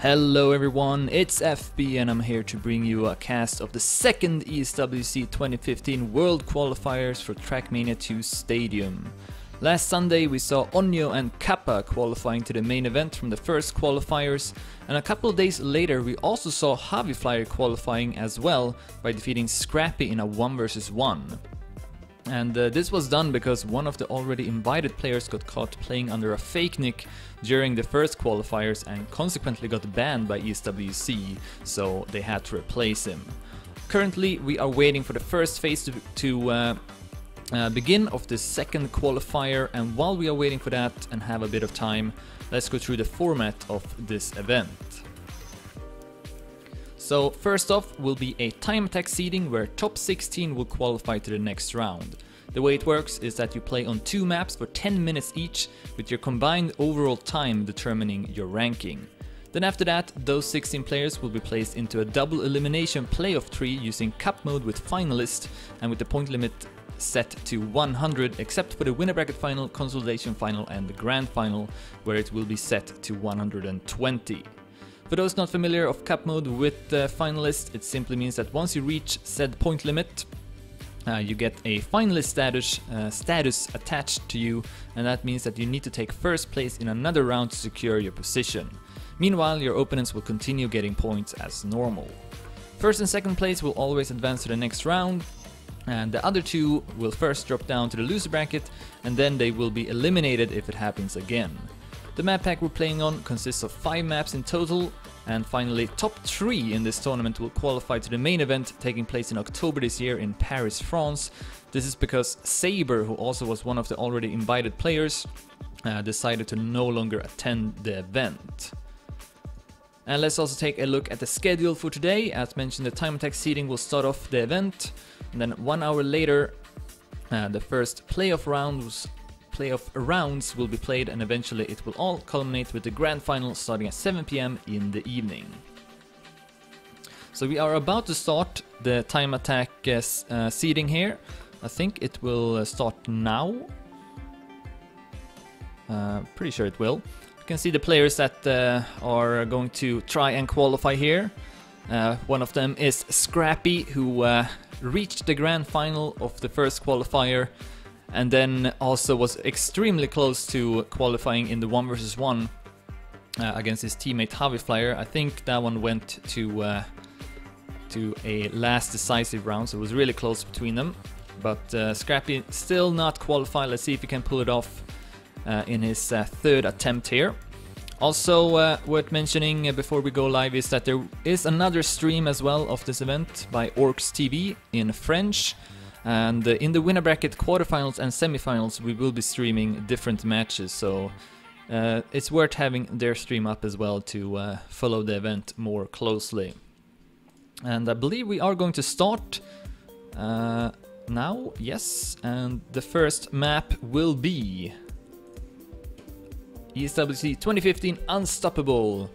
Hello everyone, it's FB and I'm here to bring you a cast of the second ESWC 2015 World Qualifiers for Trackmania 2 Stadium. Last Sunday we saw Onyo and Kappa qualifying to the main event from the first qualifiers, and a couple of days later we also saw Flyer qualifying as well by defeating Scrappy in a 1 vs 1. And this was done because one of the already invited players got caught playing under a fake nick during the first qualifiers and consequently got banned by ESWC, so they had to replace him. Currently we are waiting for the first phase to begin of the second qualifier, and while we are waiting for that and have a bit of time, let's go through the format of this event. So first off will be a time attack seeding where top 16 will qualify to the next round. The way it works is that you play on 2 maps for 10 minutes each, with your combined overall time determining your ranking. Then after that, those 16 players will be placed into a double elimination playoff tree using cup mode with finalists and with the point limit set to 100 except for the winner bracket final, consolidation final and the grand final, where it will be set to 120. For those not familiar of cup mode with finalists, it simply means that once you reach said point limit, you get a finalist status attached to you, and that means that you need to take first place in another round to secure your position. Meanwhile, your opponents will continue getting points as normal. First and second place will always advance to the next round, and the other two will first drop down to the loser bracket, and then they will be eliminated if it happens again. The map pack we're playing on consists of 5 maps in total, and finally top 3 in this tournament will qualify to the main event taking place in October this year in Paris, France. This is because Saber, who also was one of the already invited players, decided to no longer attend the event. And let's also take a look at the schedule for today. As mentioned, the time attack seeding will start off the event, and then 1 hour later the first playoff rounds will be played, and eventually it will all culminate with the grand final starting at 7 PM in the evening. So we are about to start the time attack seeding here. I think it will start now. Pretty sure it will. You can see the players that are going to try and qualify here. One of them is Scrappy, who reached the grand final of the first qualifier, and then also was extremely close to qualifying in the 1 vs 1 against his teammate Flyer. I think that one went to a last decisive round, so it was really close between them. But Scrappy still not qualified. Let's see if he can pull it off in his third attempt here. Also worth mentioning before we go live is that there is another stream as well of this event by Orcs TV in French. And in the winner bracket quarterfinals and semifinals we will be streaming different matches, so it's worth having their stream up as well to follow the event more closely. And I believe we are going to start now, yes, and the first map will be ESWC 2015 Unstoppable.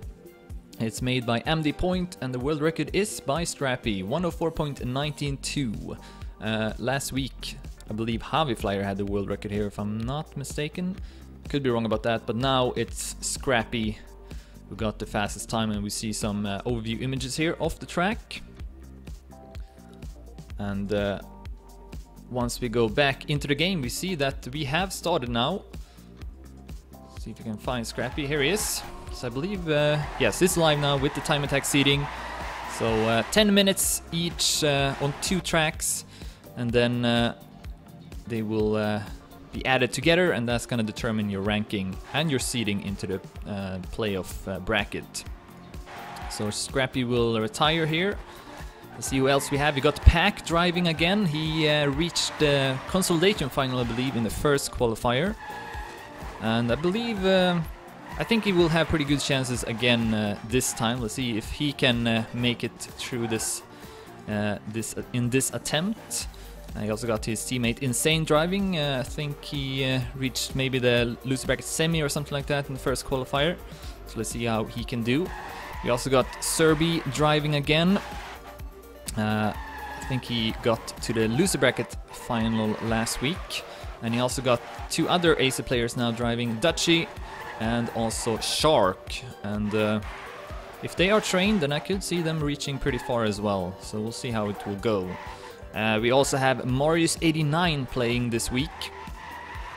It's made by MD Point and the world record is by Scrappy, 104.192. Last week, I believe Flyer had the world record here, if I'm not mistaken. Could be wrong about that, but now it's Scrappy who got the fastest time, and we see some overview images here of the track. And once we go back into the game, we see that we have started now. Let's see if we can find Scrappy. Here he is. So I believe, yes, it's live now with the time attack seeding. So 10 minutes each on 2 tracks. And then they will be added together, and that's going to determine your ranking and your seeding into the playoff bracket. So Scrappy will retire here. Let's see who else we have. We got Pack driving again. He reached the consolidation final, I believe, in the first qualifier. And I believe, I think he will have pretty good chances again this time. Let's see if he can make it through this in this attempt. He also got his teammate Insane driving. I think he reached maybe the loser bracket semi or something like that in the first qualifier. So let's see how he can do. We also got Serby driving again. I think he got to the loser bracket final last week. And he also got 2 other AC players now driving, Dutchy and also Shark. And if they are trained, then I could see them reaching pretty far as well. So we'll see how it will go. We also have Marius89 playing this week.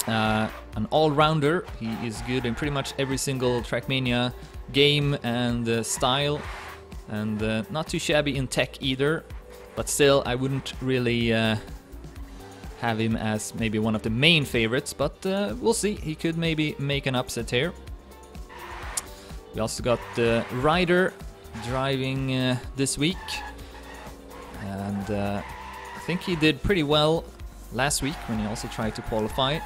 An all-rounder. He is good in pretty much every single Trackmania game and style. And not too shabby in tech either. But still, I wouldn't really have him as maybe one of the main favorites. But we'll see. He could maybe make an upset here. We also got Ryder driving this week. And I think he did pretty well last week when he also tried to qualify.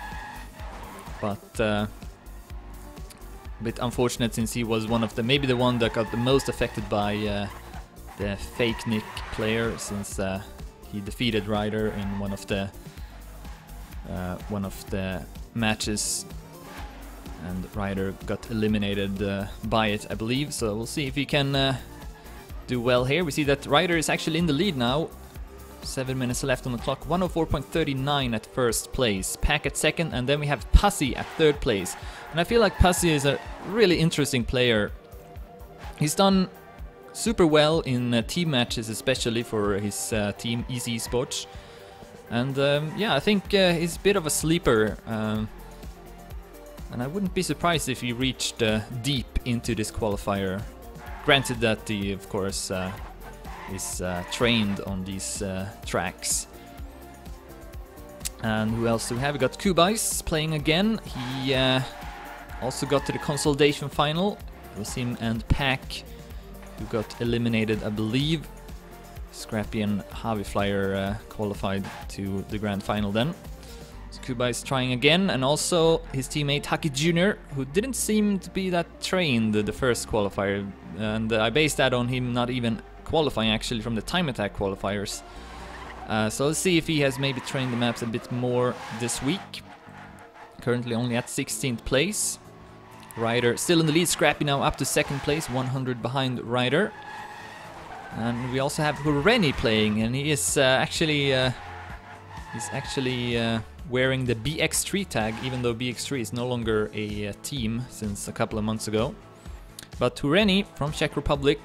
But a bit unfortunate since he was one of the, maybe the one that got the most affected by the fake Nick player, since he defeated Ryder in one of the matches, and Ryder got eliminated by it, I believe. So we'll see if he can do well here. We see that Ryder is actually in the lead now. 7 minutes left on the clock. 104.39 at first place. Pack at second, and then we have Pussy at third place. And I feel like Pussy is a really interesting player. He's done super well in team matches, especially for his team Easy Sports. And yeah, I think he's a bit of a sleeper. And I wouldn't be surprised if he reached deep into this qualifier. Granted that he, of course, is trained on these tracks. And who else do we have? We got Kubais playing again. He also got to the consolidation final. It was him and Pack who got eliminated, I believe. Scrappy and Javi Flyer qualified to the grand final then. So Kubais trying again, and also his teammate Haki Jr., who didn't seem to be that trained the first qualifier, and I based that on him not even qualifying actually from the time attack qualifiers. So let's see if he has maybe trained the maps a bit more this week. Currently only at 16th place. Ryder still in the lead. Scrappy now up to second place, 100 behind Ryder. And we also have Hureni playing, and he is actually wearing the BX3 tag, even though BX3 is no longer a team since a couple of months ago. But Hureni from Czech Republic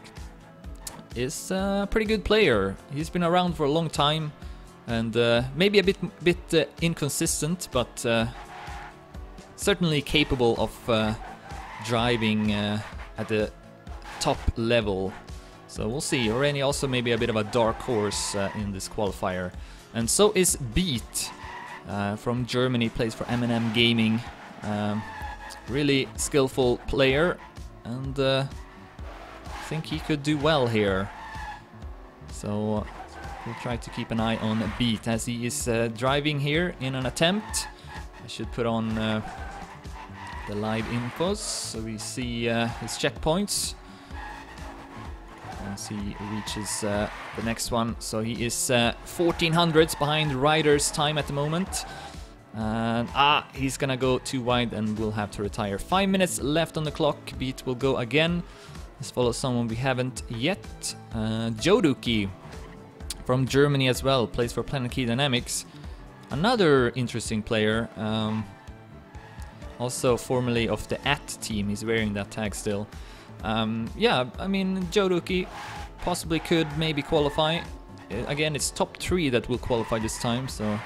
is a pretty good player. He's been around for a long time, and maybe a bit inconsistent, but certainly capable of driving at the top level. So we'll see. Hureni also maybe a bit of a dark horse in this qualifier. And so is Beat from Germany, plays for M&M Gaming. Really skillful player, and I think he could do well here. So we'll try to keep an eye on Beat as he is driving here in an attempt. I should put on the live infos so we see his checkpoints as he reaches the next one. So he is 1400s behind Ryder's time at the moment. And he's gonna go too wide and will have to retire. 5 minutes left on the clock. Beat will go again. Let's follow someone we haven't yet. Joduki from Germany as well, plays for Planet Key Dynamics. Another interesting player. Also formerly of the AT team. He's wearing that tag still. Yeah, I mean, Joduki possibly could maybe qualify. Again, it's top 3 that will qualify this time, so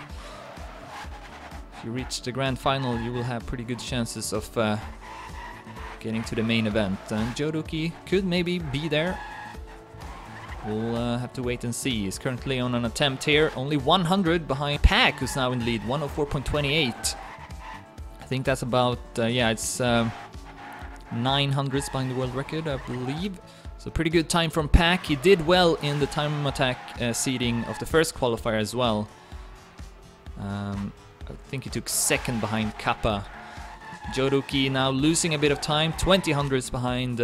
if you reach the grand final, you will have pretty good chances of getting to the main event. And Joduki could maybe be there. We'll have to wait and see. He's currently on an attempt here. Only 100 behind Pack, who's now in the lead. 104.28. I think that's about, yeah, it's 900s behind the world record, I believe. So pretty good time from Pack. He did well in the time attack seeding of the first qualifier as well. I think he took second behind Kappa. Joduki now losing a bit of time, 20 hundredths behind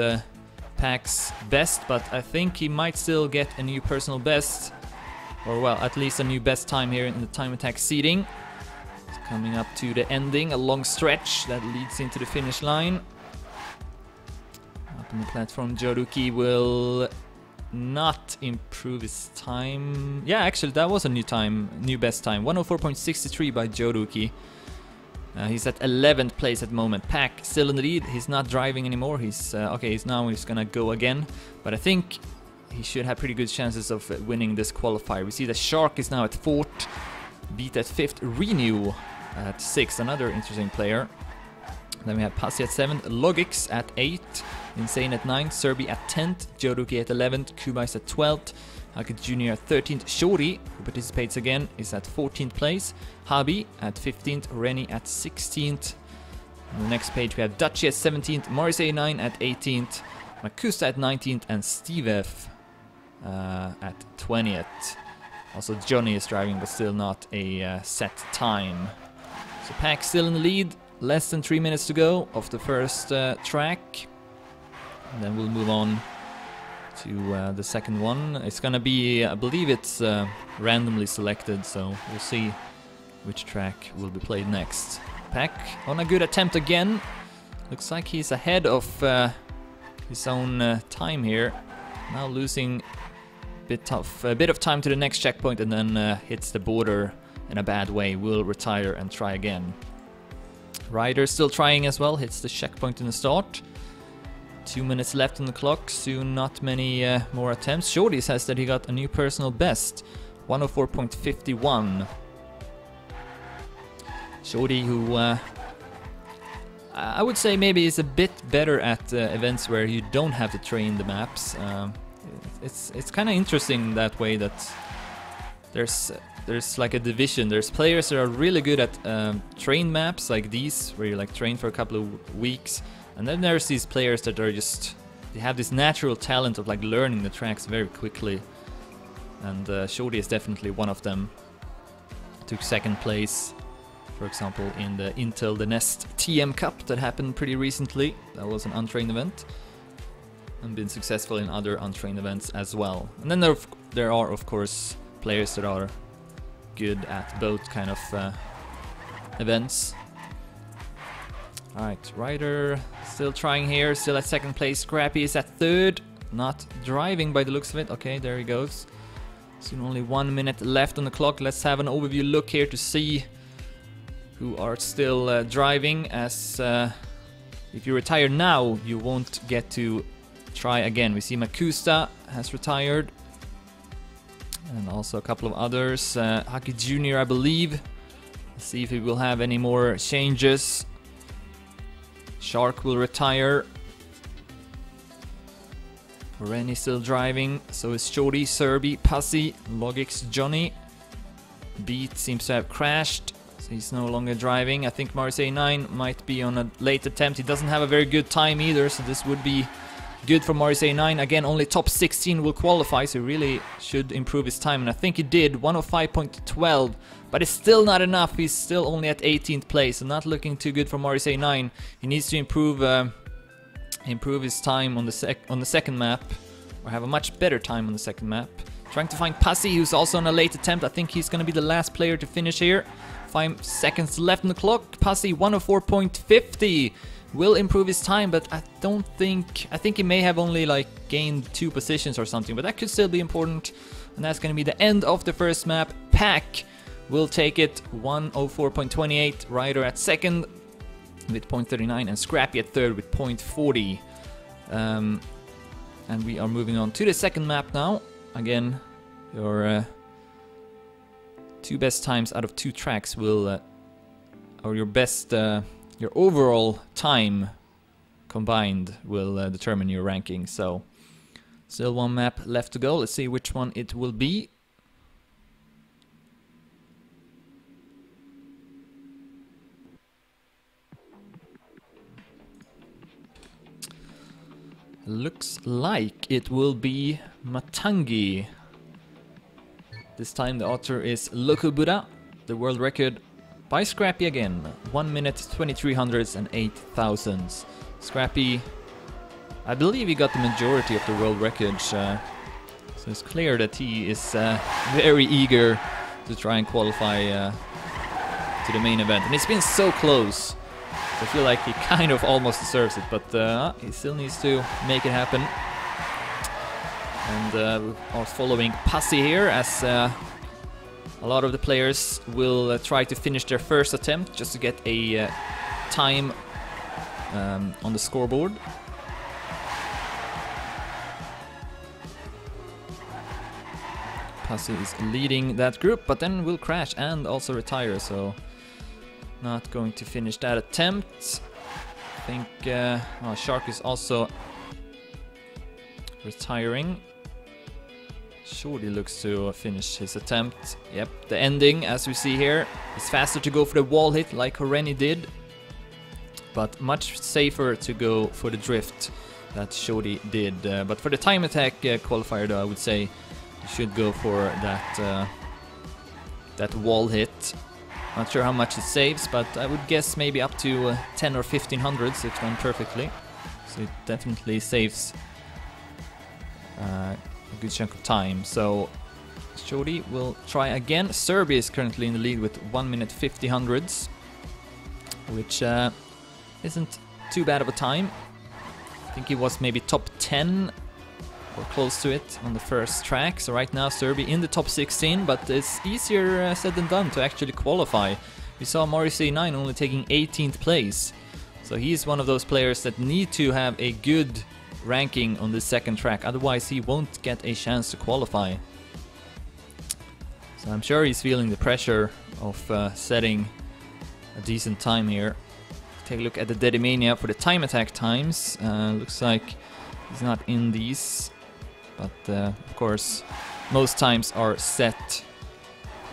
Pack's best, but I think he might still get a new personal best, or well, at least a new best time here in the time attack seeding. It's coming up to the ending, a long stretch that leads into the finish line. Up on the platform, Joduki will not improve his time. Yeah, actually that was a new time, new best time, 104.63 by Joduki. He's at 11th place at the moment. Pack still in the lead. He's not driving anymore. He's okay. He's gonna go again, but I think he should have pretty good chances of winning this qualifier. We see that Shark is now at 4th, Beat at 5th, Renew at 6th, another interesting player. Then we have Pasi at 7th, Logix at 8th, Insane at 9th, Serbi at 10th, Joruki at 11th, Kubais at 12th, Haki Jr. at 13th, Shori, who participates again, is at 14th place, Habi at 15th, Rennie at 16th. On the next page we have Dachi at 17th, Morris89 at 18th, Makusa at 19th, and Steve at 20th. Also Johnny is driving, but still not a set time. So Pack still in the lead, less than 3 minutes to go of the first track. And then we'll move on to the second one. It's gonna be, I believe it's randomly selected, so we'll see which track will be played next. Pack on a good attempt again. Looks like he's ahead of his own time here. Now losing a bit of time to the next checkpoint, and then hits the border in a bad way. Will retire and try again. Ryder still trying as well, hits the checkpoint in the start. 2 minutes left on the clock, soon not many more attempts. Shorty says that he got a new personal best, 104.51. Shorty, who I would say maybe is a bit better at events where you don't have to train the maps. It's kind of interesting that way, that there's like a division. There's players that are really good at train maps like these, where you like train for a couple of weeks, and then there's these players that are just, they have this natural talent of like learning the tracks very quickly. And Shorty is definitely one of them. Took 2nd place, for example, in the Intel The Nest TM Cup that happened pretty recently. That was an untrained event, and been successful in other untrained events as well. And then there are of course players that are good at both kind of events. Alright, Ryder still trying here, still at 2nd place. Scrappy is at 3rd, not driving by the looks of it. Okay, there he goes. Soon only 1 minute left on the clock. Let's have an overview look here to see who are still driving, as if you retire now, you won't get to try again. We see Makusta has retired, and also a couple of others. Haki Jr., I believe. Let's see if he will have any more changes. Shark will retire. Rennie still driving, so is Shorty, Serbi, Pasi, Logix, Johnny. Beat seems to have crashed, so he's no longer driving. I think Morris89 might be on a late attempt. He doesn't have a very good time either, so this would be good for Morris89. Again, only top 16 will qualify, so he really should improve his time, and I think he did, 105.12, but it's still not enough. He's still only at 18th place, so not looking too good for Morris89. He needs to improve his time on the second map, or have a much better time on the second map. Trying to find Pasi, who's also on a late attempt. I think he's gonna be the last player to finish here. 5 seconds left on the clock. Pasi 104.50 will improve his time, but I think he may have only like gained 2 positions or something, but that could still be important. And that's gonna be the end of the first map. Pack will take it, 104.28. Ryder at 2nd with 0.39, and Scrappy at 3rd with 0.40. And we are moving on to the second map now. Again, your 2 best times out of 2 tracks will, or your best, your overall time combined will determine your ranking. So, still 1 map left to go. Let's see which one it will be. Looks like it will be Matangi. This time the author is Local Buddha. The world record by Scrappy again. 1 minute, 23 hundredths and 8 thousandths. Scrappy, I believe he got the majority of the world records. So it's clear that he is very eager to try and qualify to the main event. And it's been so close. I feel like he kind of almost deserves it, but he still needs to make it happen. And we are following Pasi here, as A lot of the players will try to finish their first attempt just to get a time on the scoreboard. Pasi is leading that group, but then will crash and also retire, so not going to finish that attempt. I think Shark is also retiring. Shorty looks to finish his attempt. Yep, the ending, as we see here, is faster to go for the wall hit like Horeni did, but much safer to go for the drift that Shorty did. But for the time attack qualifier though, I would say you should go for that wall hit. Not sure how much it saves, but I would guess maybe up to 10 or 1500s if done perfectly. So it definitely saves a good chunk of time. So Shorty will try again. Serbia is currently in the lead with 1 minute 50 hundredths, which isn't too bad of a time. I think he was maybe top 10 or close to it on the first track. So right now Serbia in the top 16, but it's easier said than done to actually qualify. We saw Morrissey9 only taking 18th place. So he's one of those players that need to have a good ranking on the second track, otherwise he won't get a chance to qualify. So I'm sure he's feeling the pressure of setting a decent time here. Take a look at the Dedimania for the time attack times. Looks like he's not in these, but of course most times are set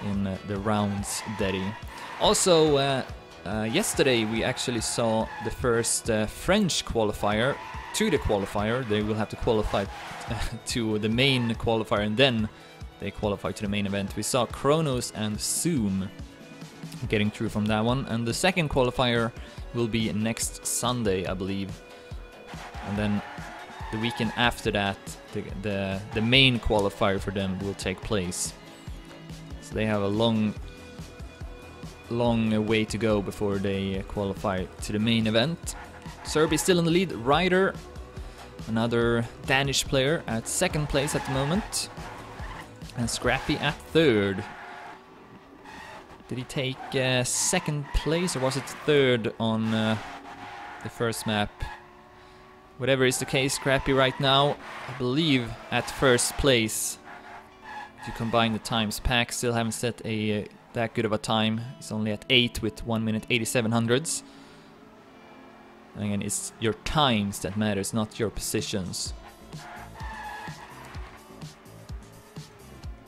in the rounds Dedi. Also yesterday we actually saw the first French qualifier to the qualifier. They will have to qualify to the main qualifier and then they qualify to the main event. We saw Kronos and Zoom getting through from that one, and the second qualifier will be next Sunday, I believe. And then the weekend after that, the main qualifier for them will take place. So they have a long way to go before they qualify to the main event. Serbia is still in the lead. Ryder, another Danish player, at second place at the moment. And Scrappy at third. Did he take second place or was it third on the first map? Whatever is the case, Scrappy right now, I believe, at first place. If you combine the times, Pack still haven't set that good of a time. He's only at 8 with 1 minute 87 hundredths. Again, it's your times that matters, not your positions.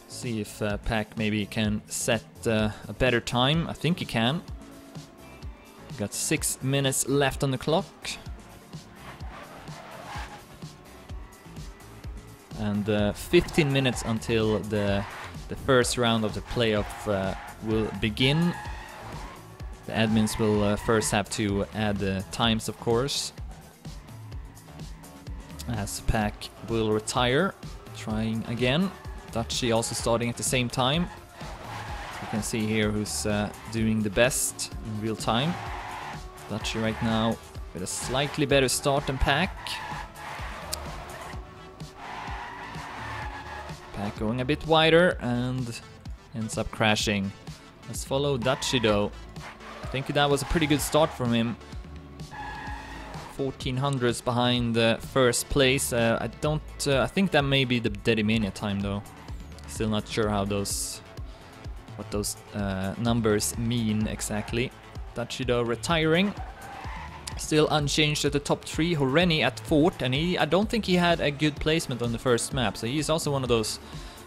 See if Pack maybe can set a better time. I think he can. Got 6 minutes left on the clock. And 15 minutes until the first round of the playoff will begin. The admins will first have to add the times, of course. As Pack will retire. Trying again. Dutchy also starting at the same time. You can see here who's doing the best in real time. Dutchy right now with a slightly better start than Pack. Pack going a bit wider and ends up crashing. Let's follow Dutchy though. I think that was a pretty good start from him. 1400s behind first place. I think that may be the Dedimania time though. Still not sure how what those numbers mean exactly. Dutchy though retiring. Still unchanged at the top 3. Horeni at 4th, and I don't think he had a good placement on the first map. So he's also one of those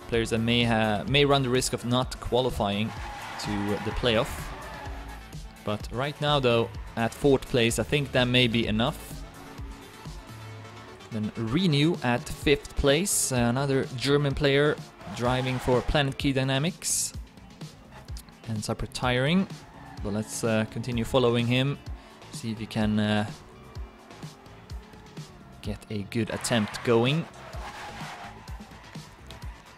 players that may run the risk of not qualifying to the playoff. But right now though, at 4th place, I think that may be enough. Then Renew at 5th place, another German player driving for Planet Key Dynamics. Ends up retiring, but let's continue following him. See if he can get a good attempt going.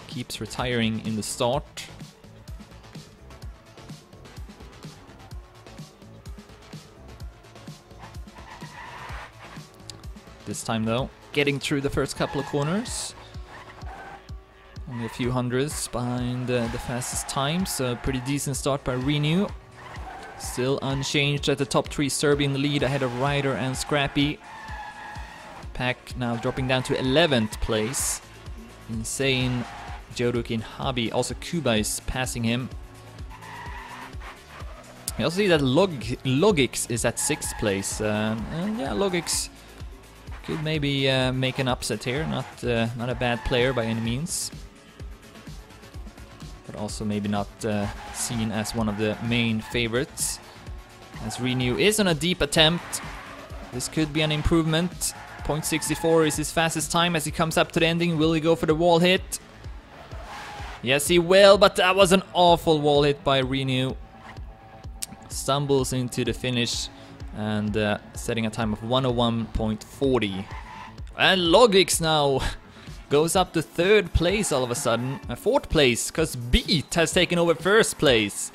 Keeps retiring in the start. This time though, getting through the first couple of corners. Only a few hundreds behind the fastest time, so pretty decent start by Renew. Still unchanged at the top 3, Serbian lead ahead of Ryder and Scrappy. Pack now dropping down to 11th place. Insane Joduk in Hobby. Also Kuba is passing him. You also see that Logix is at 6th place. And yeah, Logix could maybe make an upset here. Not a bad player by any means. But also maybe not seen as one of the main favorites. As Renew is on a deep attempt. This could be an improvement. 0.64 is his fastest time as he comes up to the ending. Will he go for the wall hit? Yes, he will, but that was an awful wall hit by Renew. Stumbles into the finish and setting a time of 101.40. And Logix now goes up to 3rd place all of a sudden. 4th place, because Beat has taken over 1st place.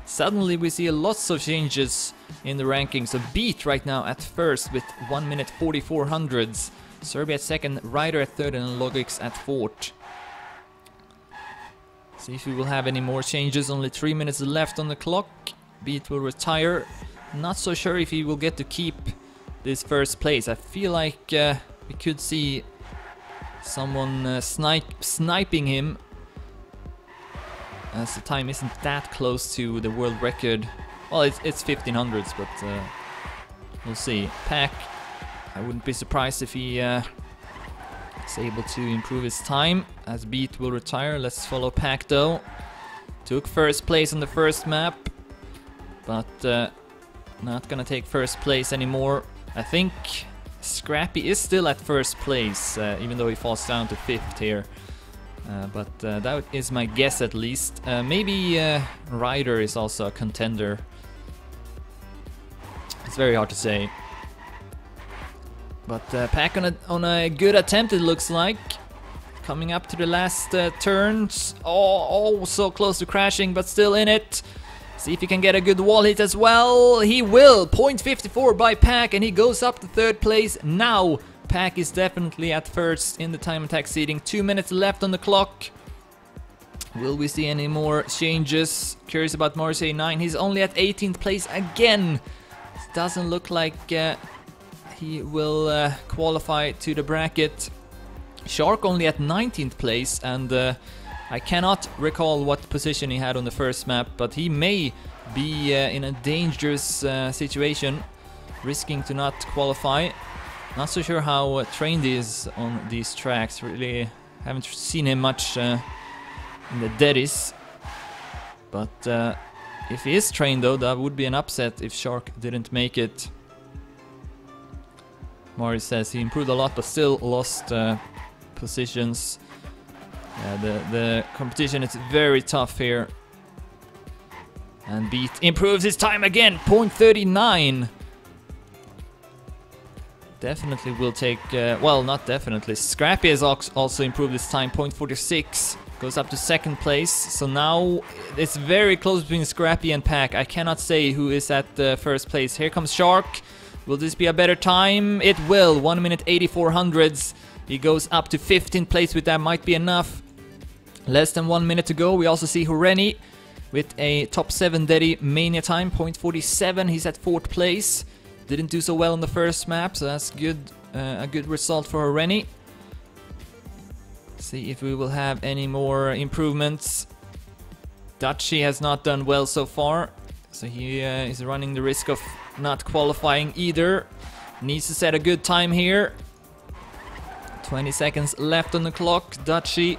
Suddenly we see lots of changes in the rankings. So Beat right now at 1st with 1 minute 44 hundredths. Serbia at 2nd, Ryder at 3rd, and Logix at 4th. See if we will have any more changes. Only 3 minutes left on the clock. Beat will retire. Not so sure if he will get to keep this 1st place. I feel like we could see someone sniping him, as the time isn't that close to the world record. Well, it's 1500s, but we'll see. Pack, I wouldn't be surprised if he is able to improve his time, as Beat will retire. Let's follow Pack though. Took 1st place on the 1st map, but not gonna take 1st place anymore. I think Scrappy is still at 1st place, even though he falls down to 5th here. But that is my guess at least. Maybe Ryder is also a contender. It's very hard to say. But Pack on a good attempt, it looks like. Coming up to the last turns. Oh, so close to crashing, but still in it. See if he can get a good wall hit as well. He will. 0.54 by Pack, and he goes up to 3rd place. Now Pack is definitely at 1st in the time attack seeding. 2 minutes left on the clock. Will we see any more changes? Curious about Morrissey 9. He's only at 18th place again. It doesn't look like he will qualify to the bracket. Shark only at 19th place, and I cannot recall what position he had on the 1st map, but he may be in a dangerous situation, risking to not qualify. Not so sure how trained he is on these tracks. Really haven't seen him much in the deadies. But if he is trained though, that would be an upset if Shark didn't make it. Mari says he improved a lot, but still lost positions. The competition is very tough here. And Beat improves his time again, 0.39. Definitely will take, well, not definitely. Scrappy has also improved his time, 0.46. Goes up to 2nd place. So now it's very close between Scrappy and Pack. I cannot say who is at the 1st place. Here comes Shark. Will this be a better time? It will. 1 minute 84 hundredths. He goes up to 15th place with that. Might be enough. Less than 1 minute to go. We also see Horeni with a top 7 Daddy Mania time, 0.47. He's at 4th place. Didn't do so well on the 1st map, so that's good. A good result for Horeni. See if we will have any more improvements. Dutchy has not done well so far, so he is running the risk of not qualifying either. Needs to set a good time here. 20 seconds left on the clock. Dutchy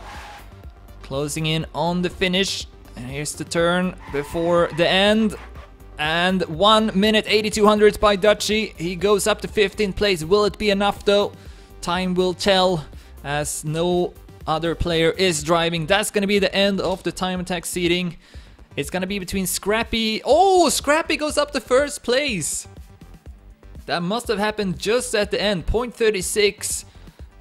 closing in on the finish. And here's the turn before the end. And 1 minute 82 hundredths by Dutchy. He goes up to 15th place. Will it be enough though? Time will tell, as no other player is driving. That's going to be the end of the time attack seeding. It's going to be between Scrappy. Oh, Scrappy goes up to 1st place. That must have happened just at the end. 0.36.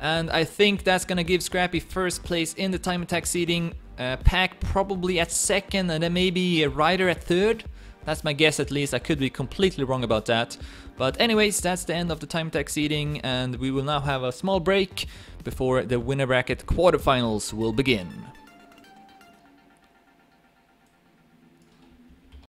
And I think that's going to give Scrappy 1st place in the time attack seeding. Pack probably at 2nd, and then maybe Ryder at 3rd. That's my guess at least. I could be completely wrong about that. But anyways, that's the end of the time attack seeding, and we will now have a small break before the winner bracket quarterfinals will begin.